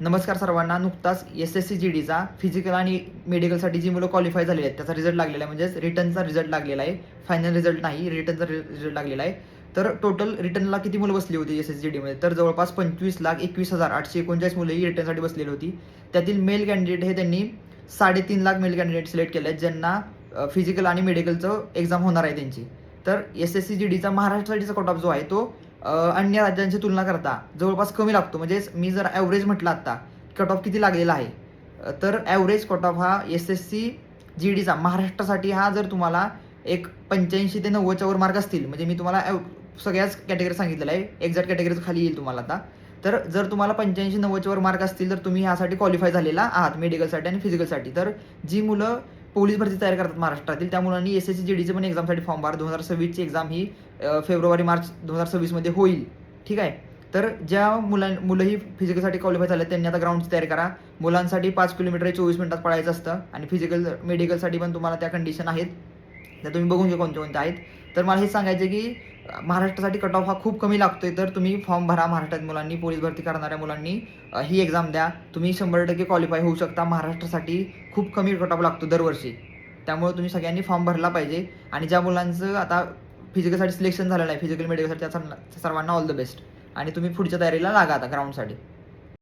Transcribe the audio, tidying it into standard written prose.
नमस्कार सर्वांना. नुकताच एस-एस-सी जी-डीचा फिजिकल आणि मेडिकलसाठी जी मुलं क्वालिफाय झालेली आहेत, त्याचा रिझल्ट लागलेला आहे. म्हणजेच रिटर्नचा रिझल्ट लागलेला आहे. फायनल रिझल्ट नाही, रिटर्नचा रिझल्ट लागलेला आहे. तर टोटल रिटर्नला किती मुलं बसली होती एस-एस-सी जी-डीमध्ये? तर जवळपास 25,21,839 मुलं ही रिटर्नसाठी बसलेली होती. त्यातील मेल कॅन्डिडेट हे त्यांनी 3.5 लाख मेल कॅन्डिडेट सिलेक्ट केले आहेत, ज्यांना फिजिकल आणि मेडिकलचं एक्झाम होणार आहे त्यांची. तर एस-एस-सी जी-डीचा महाराष्ट्रासाठीचा कट ऑफ जो आहे तो अन्य राज्यांची तुलना करता जवळपास कमी लागतो. म्हणजेच मी जर ॲव्हरेज म्हटलं आता, कट ऑफ किती लागलेला आहे, तर ॲव्हरेज कट ऑफ हा एस-एस-सी जी-डीचा महाराष्ट्रासाठी हा जर तुम्हाला एक 85 ते 90च्या वर मार्क असतील, म्हणजे मी तुम्हाला सगळ्याच कॅटेगरी सांगितलेलं आहे, एक्झॅक्ट कॅटेगरीज खाली येईल तुम्हाला आता. तर जर तुम्हाला 85-90च्या वर मार्क असतील, तर तुम्ही ह्यासाठी क्वालिफाय झालेला आहात मेडिकलसाठी आणि फिजिकलसाठी. तर जी मुलं पोलीस भरती तयार करतात महाराष्ट्रातील, त्या मुलांनी एस-एस-सी जी-डीचे पण एक्झामसाठी फॉर्म भरा. 2026ची एक्झाम ही फेब्रुवारी-मार्च 2026मध्ये होईल. ठीक आहे. तर ज्या मुलं ही फिजिकलसाठी क्वालिफाय झाले त्यांनी आता ग्राउंडची तयारी करा. मुलांसाठी 5 किलोमीटर 24 मिनिटात पळायचं असतं आणि मेडिकलसाठी पण तुम्हाला त्या कंडिशन आहेत. त्या तुम्ही बघून घ्या कोणत्या आहेत. तर मला हेच सांगायचं आहे की महाराष्ट्रासाठी कट ऑफ हा खूप कमी लागतोय. तर तुम्ही फॉर्म भरा. महाराष्ट्रात मुलांनी, पोलीस भरती करणाऱ्या मुलांनी ही एक्झाम द्या. तुम्ही 100% क्वालिफाय होऊ शकता. महाराष्ट्रासाठी खूप कमी कट ऑफ लागतो दरवर्षी. त्यामुळे तुम्ही सगळ्यांनी फॉर्म भरला पाहिजे आणि ज्या मुलांचं आता फिजिकलसाठी सिलेक्शन झालेलं आहे, फिजिकल मेडिकलसाठी, त्या सर्वांना ऑल द बेस्ट आणि तुम्ही पुढच्या तयारीला लागा आता ग्राउंडसाठी.